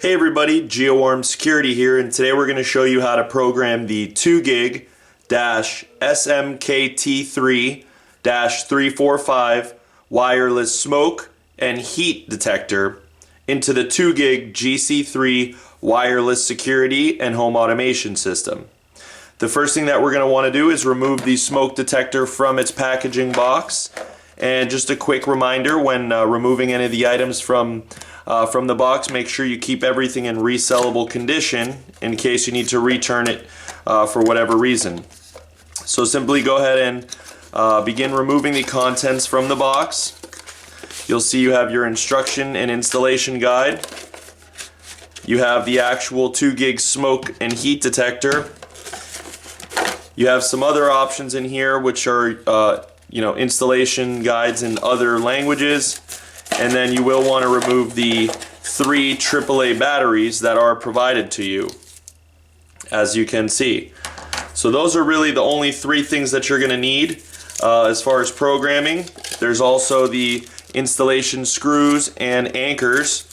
Hey everybody, GeoArm Security here, and today we're going to show you how to program the 2GIG-SMKT3-345 wireless smoke and heat detector into the 2GIG GC3 wireless security and home automation system. The first thing that we're going to want to do is remove the smoke detector from its packaging box. And just a quick reminder, when removing any of the items from the box, make sure you keep everything in resellable condition in case you need to return it for whatever reason. So simply go ahead and begin removing the contents from the box. You'll see you have your instruction and installation guide. You have the actual 2GIG smoke and heat detector. You have some other options in here which are installation guides in other languages, and then you will want to remove the 3 AAA batteries that are provided to you, as you can see. So those are really the only 3 things that you're going to need as far as programming. There's also the installation screws and anchors,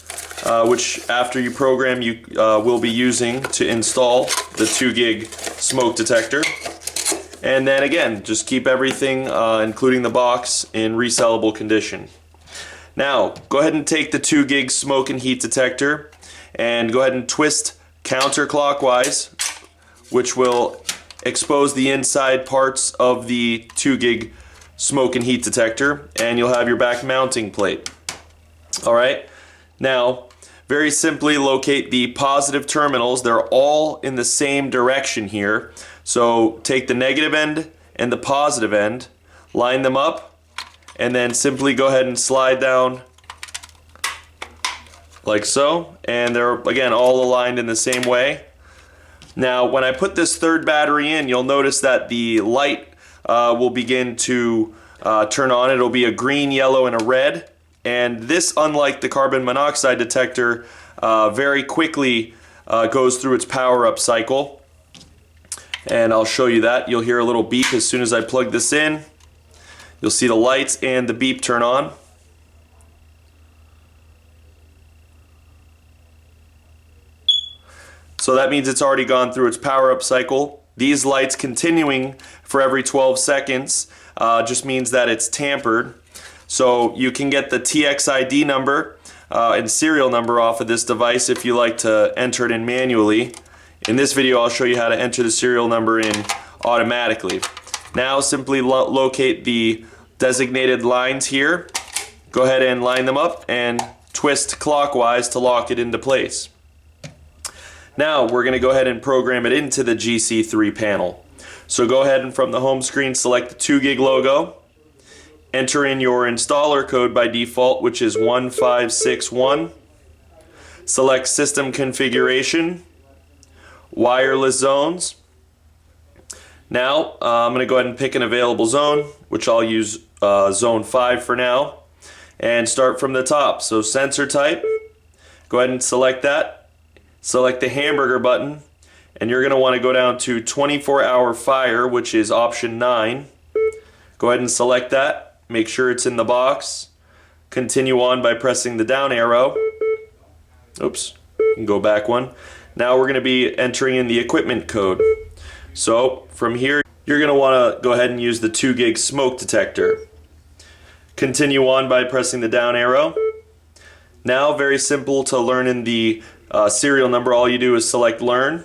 which after you program you will be using to install the 2GIG smoke detector. And then again, just keep everything, including the box, in resellable condition. Now, go ahead and take the 2GIG smoke and heat detector and go ahead and twist counterclockwise, which will expose the inside parts of the 2GIG smoke and heat detector, and you'll have your back mounting plate. Alright, now very simply locate the positive terminals. They're all in the same direction here. So take the negative end and the positive end, line them up, and then simply go ahead and slide down like so, and they're again all aligned in the same way. Now when I put this third battery in, you'll notice that the light will begin to turn on. It'll be a green, yellow, and a red. And this, unlike the carbon monoxide detector, very quickly goes through its power-up cycle. And I'll show you that. You'll hear a little beep as soon as I plug this in. You'll see the lights and the beep turn on. So that means it's already gone through its power-up cycle. These lights continuing for every 12 seconds just means that it's tampered. So you can get the TXID number and serial number off of this device if you like to enter it in manually. In this video I'll show you how to enter the serial number in automatically. Now simply locate the designated lines here. Go ahead and line them up and twist clockwise to lock it into place. Now we're going to go ahead and program it into the GC3 panel. So go ahead and from the home screen select the 2GIG logo. Enter in your installer code by default, which is 1561. Select System Configuration, Wireless Zones. Now I'm going to go ahead and pick an available zone, which I'll use Zone 5 for now, and start from the top. So sensor type, go ahead and select that. Select the hamburger button, and you're going to want to go down to 24-hour fire, which is option 9. Go ahead and select that. Make sure it's in the box. Continue on by pressing the down arrow. Oops, you can go back one. Now we're going to be entering in the equipment code. So from here, you're going to want to go ahead and use the 2GIG smoke detector. Continue on by pressing the down arrow. Now, very simple to learn in the serial number. All you do is select learn,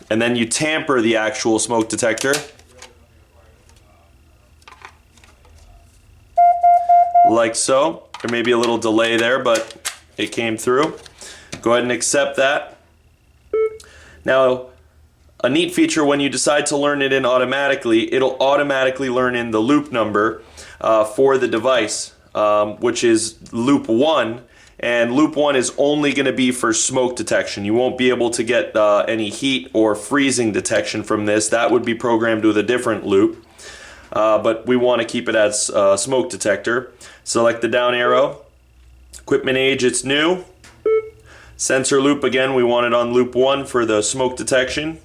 and then you tamper the actual smoke detector. Like so. There may be a little delay there, but it came through. Go ahead and accept that. Now, a neat feature when you decide to learn it in automatically, it'll automatically learn in the loop number for the device, which is loop 1. And loop 1 is only going to be for smoke detection. You won't be able to get any heat or freezing detection from this. That would be programmed with a different loop. But we want to keep it as smoke detector. Select the down arrow. Equipment age, it's new. Sensor loop, again, we want it on loop 1 for the smoke detection.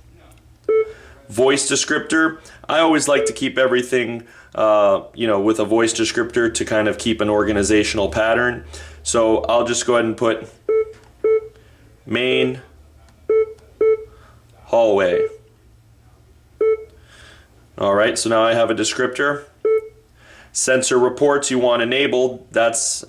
Voice descriptor, I always like to keep everything with a voice descriptor to kind of keep an organizational pattern. So I'll just go ahead and put main hallway. Alright, so now I have a descriptor. Sensor reports you want enabled. That's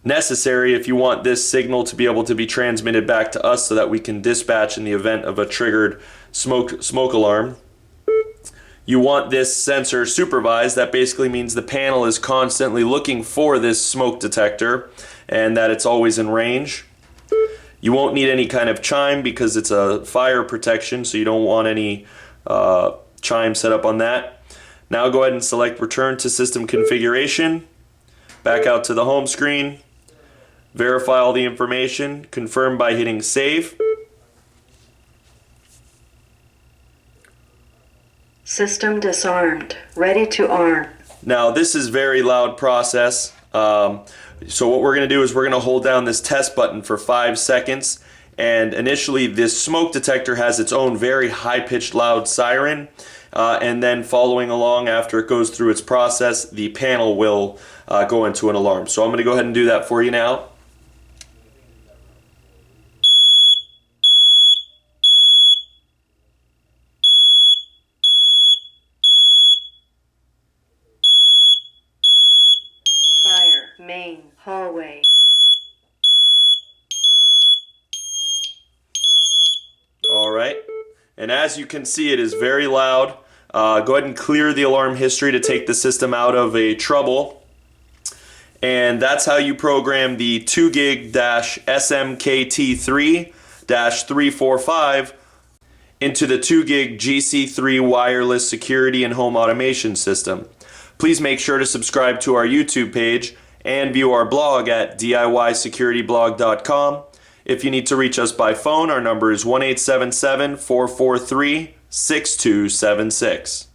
necessary if you want this signal to be able to be transmitted back to us so that we can dispatch in the event of a triggered smoke alarm. You want this sensor supervised. That basically means the panel is constantly looking for this smoke detector and that it's always in range. You won't need any kind of chime because it's a fire protection, so you don't want any chime set up on that. Now go ahead and select Return to System Configuration. Back out to the home screen. Verify all the information. Confirm by hitting Save. System disarmed. Ready to arm. Now this is a very loud process. So what we're going to do is we're going to hold down this test button for 5 seconds, and initially this smoke detector has its own very high-pitched loud siren, and then following along after it goes through its process, the panel will go into an alarm. So I'm going to go ahead and do that for you now. Fire. Main hallway. Alright, and as you can see, it is very loud. Go ahead and clear the alarm history to take the system out of a trouble. And that's how you program the 2GIG-SMKT3-345 into the 2GIG GC3 wireless security and home automation system. Please make sure to subscribe to our YouTube page and view our blog at DIYsecurityblog.com. If you need to reach us by phone, our number is 1-877-443-6276.